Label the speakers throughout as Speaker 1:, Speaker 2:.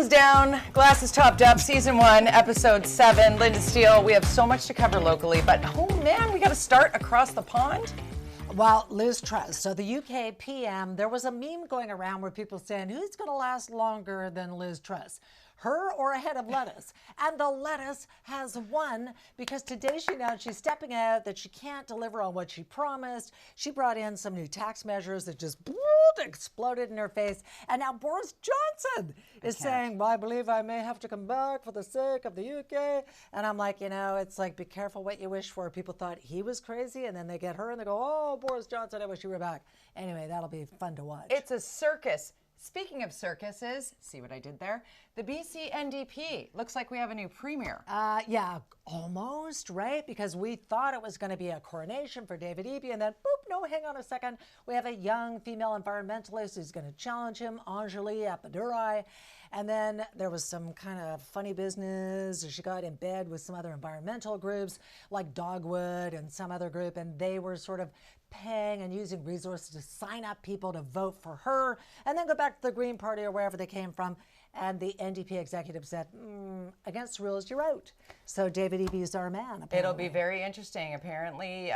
Speaker 1: Sun's down, glasses topped up, season 1, episode 7. Lynda Steele, we have so much to cover locally, but oh man, we got to start across the pond.
Speaker 2: Well, Liz Truss. So the UK PM, there was a meme going around where people saying, who's going to last longer than Liz Truss? Her or a head of lettuce? And the lettuce has won because today she announced she's stepping out, that she can't deliver on what she promised. She brought in some new tax measures that just exploded in her face. And now Boris Johnson is saying, well, I believe I may have to come back for the sake of the UK. And I'm like, you know, it's like, be careful what you wish for. People thought he was crazy, and then they get her and they go, oh, Boris Johnson, I wish you were back. Anyway, that'll be fun to watch.
Speaker 1: It's a circus. Speaking of circuses, see what I did there? The BC NDP. Looks like we have a new premier.
Speaker 2: Yeah, almost, right? Because we thought it was going to be a coronation for David Eby, and then, boop, no, hang on a second. We have a young female environmentalist who's going to challenge him, Anjali Appadurai. And then there was some kind of funny business. She got in bed with some other environmental groups like Dogwood and some other group, and they were sort of paying and using resources to sign up people to vote for her and then go back to the Green Party or wherever they came from. And the NDP executive said, against the rules, you're out. So David Eby is our man, apparently.
Speaker 1: It'll be very interesting. Apparently,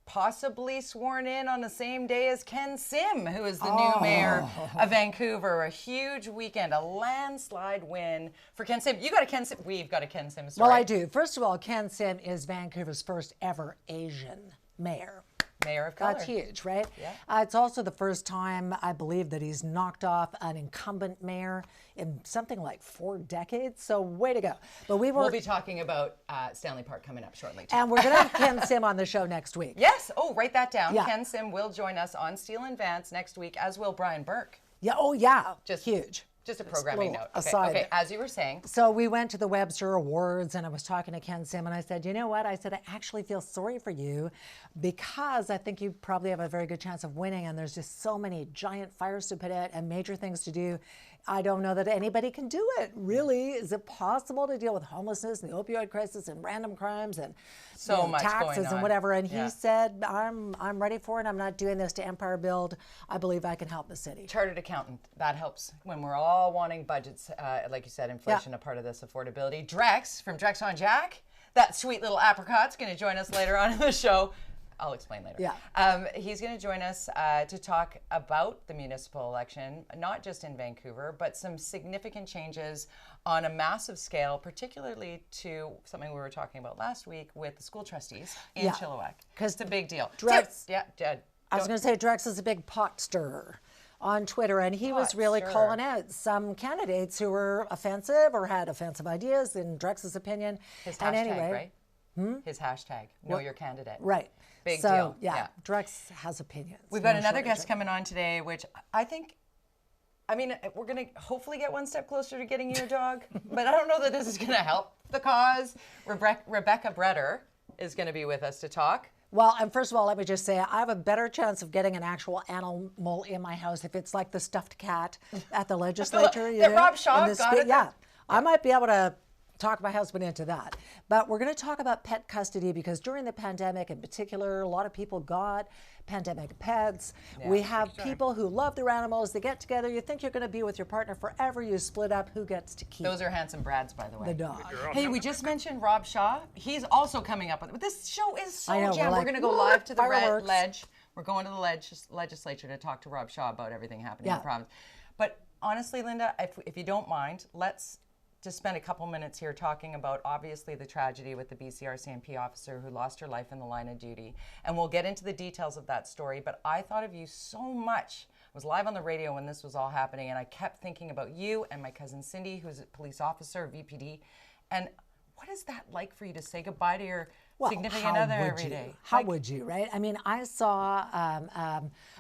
Speaker 1: possibly sworn in on the same day as Ken Sim, who is the new mayor of Vancouver. A huge weekend, a landslide win for Ken Sim. You got a Ken Sim. We've got a Ken Sim story.
Speaker 2: Well, I do. First of all, Ken Sim is Vancouver's first ever Asian mayor.
Speaker 1: Mayor of color.
Speaker 2: That's huge, right?
Speaker 1: Yeah.
Speaker 2: It's also the first time, I believe, that he's knocked off an incumbent mayor in something like 4 decades. So way to go. But
Speaker 1: we'll be talking about Stanley Park coming up shortly, too.
Speaker 2: And we're going to have Ken Sim on the show next week.
Speaker 1: Yes. Oh, write that down.
Speaker 2: Yeah.
Speaker 1: Ken Sim will join us on Steele and Vance next week, as will Brian Burke.
Speaker 2: Yeah. Oh, yeah. Just huge.
Speaker 1: Just a programming note.
Speaker 2: Okay,
Speaker 1: as you were saying.
Speaker 2: So we went to the Webster Awards, and I was talking to Ken Sim, and I said, you know what? I said, I actually feel sorry for you because I think you probably have a very good chance of winning, and there's just so many giant fires to put out and major things to do. I don't know that anybody can do it. Really, is it possible to deal with homelessness and the opioid crisis and random crimes and
Speaker 1: so much
Speaker 2: taxes
Speaker 1: going on
Speaker 2: and whatever? And he said, I'm ready for it. I'm not doing this to empire build. I believe I can help the city.
Speaker 1: Chartered accountant. That helps when we're all wanting budgets. Like you said, inflation a part of this affordability. Drex from Drex on Jack. That sweet little apricot's going to join us later on in the show. I'll explain later.
Speaker 2: Yeah.
Speaker 1: He's going to join us to talk about the municipal election, not just in Vancouver, but some significant changes on a massive scale, particularly to something we were talking about last week with the school trustees in Chilliwack. Because it's a big deal.
Speaker 2: Drex,
Speaker 1: I
Speaker 2: was going to say Drex is a big pot stirrer on Twitter, and he was really calling out some candidates who were offensive or had offensive ideas, in Drex's opinion.
Speaker 1: His hashtag, right? His hashtag, know your candidate.
Speaker 2: Right.
Speaker 1: Big
Speaker 2: so,
Speaker 1: deal.
Speaker 2: Yeah, Drex has opinions.
Speaker 1: We've got another guest coming on today, which I think, we're going to hopefully get one step closer to getting you a dog, but I don't know that this is going to help the cause. Rebecca Bretter is going to be with us to talk.
Speaker 2: Well, and first of all, let me just say, I have a better chance of getting an actual animal in my house if it's like the stuffed cat at the legislature.
Speaker 1: Rob Shaw got it.
Speaker 2: Yeah, I might be able to talk my husband into that. But we're going to talk about pet custody because during the pandemic in particular, a lot of people got pandemic pets. We have people who love their animals. They get together. You think you're going to be with your partner forever. You split up. Who gets to keep?
Speaker 1: Those are handsome Brads, by the way.
Speaker 2: The dog.
Speaker 1: Hey, we just mentioned Rob Shaw. He's also coming up with it. This show is so jammed. We're going to go live to the ledge. We're going to the legislature to talk to Rob Shaw about everything happening in the province. But honestly, Lynda, if you don't mind, let's just spend a couple minutes here talking about obviously the tragedy with the BC RCMP officer who lost her life in the line of duty. And we'll get into the details of that story, but I thought of you so much. I was live on the radio when this was all happening, and I kept thinking about you and my cousin Cindy, who's a police officer, VPD. And what is that like for you to say goodbye to your significant other every day?
Speaker 2: How would you, right? I mean, I saw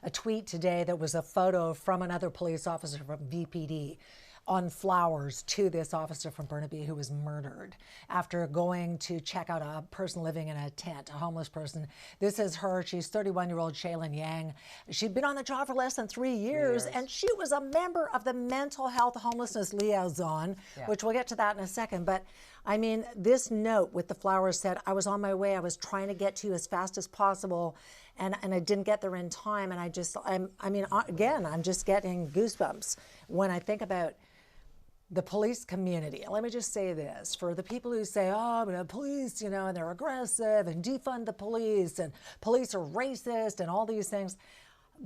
Speaker 2: a tweet today that was a photo from another police officer from VPD on flowers to this officer from Burnaby who was murdered after going to check out a person living in a tent, a homeless person. This is her. She's 31-year-old Shaylin Yang. She'd been on the job for less than 3 years, and she was a member of the mental health homelessness liaison, which we'll get to that in a second. But I mean, this note with the flowers said, I was on my way. I was trying to get to you as fast as possible, and I didn't get there in time. And I'm just getting goosebumps when I think about the police community. Let me just say this, for the people who say, oh, but the police, you know, and they're aggressive and defund the police and police are racist and all these things,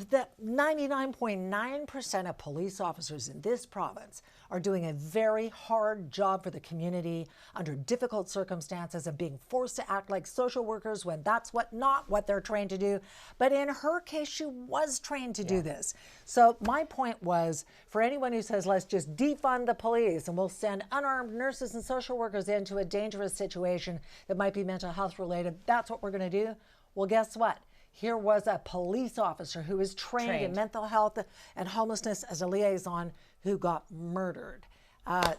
Speaker 2: that 99.9% of police officers in this province are doing a very hard job for the community under difficult circumstances and being forced to act like social workers when that's not what they're trained to do. But in her case, she was trained to do this. So my point was, for anyone who says, let's just defund the police and we'll send unarmed nurses and social workers into a dangerous situation that might be mental health related, that's what we're going to do. Well, guess what? Here was a police officer who was trained in mental health and homelessness as a liaison who got murdered.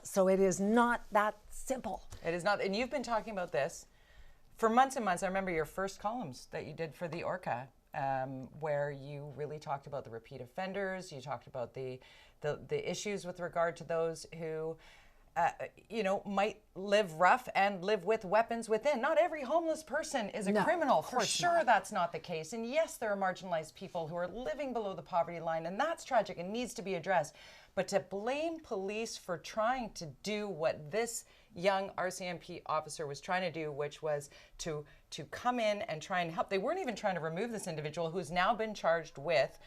Speaker 2: So it is not that simple.
Speaker 1: It is not. And you've been talking about this for months and months. I remember your first columns that you did for the Orca, where you really talked about the repeat offenders. You talked about the issues with regard to those who you know, might live rough and live with weapons within. Not every homeless person is a criminal. For sure, that's not the case. And yes, there are marginalized people who are living below the poverty line, and that's tragic and needs to be addressed. But to blame police for trying to do what this young RCMP officer was trying to do, which was to come in and try and help. They weren't even trying to remove this individual who's now been charged with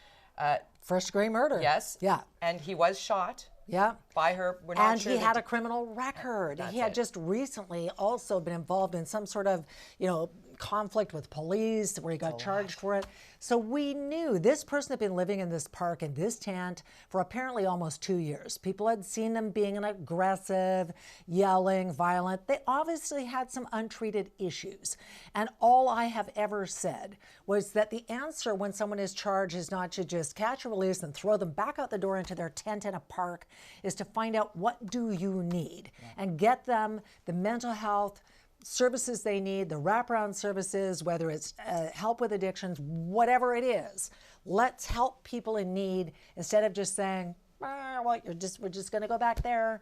Speaker 2: first-degree murder.
Speaker 1: Yes.
Speaker 2: Yeah.
Speaker 1: And he was shot.
Speaker 2: Yeah.
Speaker 1: By her. We're not sure.
Speaker 2: And he had a criminal record. He had just recently also been involved in some sort of, you know, conflict with police where he got charged for it. So we knew this person had been living in this park in this tent for apparently almost 2 years. People had seen them being aggressive, yelling, violent. They obviously had some untreated issues. And all I have ever said was that the answer when someone is charged is not to just catch and release and throw them back out the door into their tent in a park, is to find out what do you need and get them the mental health services they need, the wraparound services, whether it's help with addictions, whatever it is. Let's help people in need instead of just saying, well, we're just going to go back there.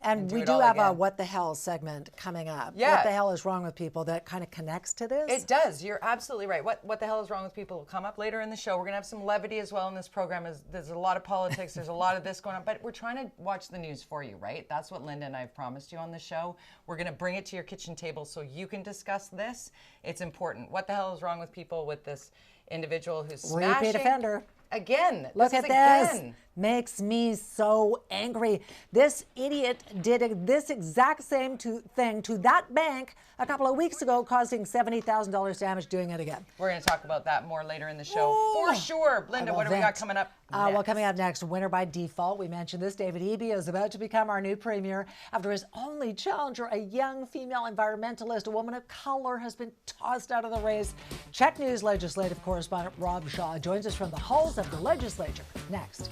Speaker 2: And we do have a What the Hell segment coming up. Yeah. What the hell is wrong with people that kind of connects to this?
Speaker 1: It does. You're absolutely right. What the hell is wrong with people will come up later in the show. We're going to have some levity as well in this program. There's a lot of politics. There's a lot of this going on. But we're trying to watch the news for you, right? That's what Lynda and I have promised you on the show. We're going to bring it to your kitchen table so you can discuss this. It's important. What the hell is wrong with people with this individual who's smashing?
Speaker 2: Repeat offender.
Speaker 1: Again.
Speaker 2: Look at this. Makes me so angry. This idiot did this exact same thing to that bank a couple of weeks ago, causing $70,000 damage, doing it again.
Speaker 1: We're going to talk about that more later in the show. For sure. Lynda, what do we got coming up next?
Speaker 2: Well, coming up next, winner by default. We mentioned this. David Eby is about to become our new premier after his only challenger, a young female environmentalist, a woman of color, has been tossed out of the race. Check News legislative correspondent Rob Shaw joins us from the halls of the legislature next.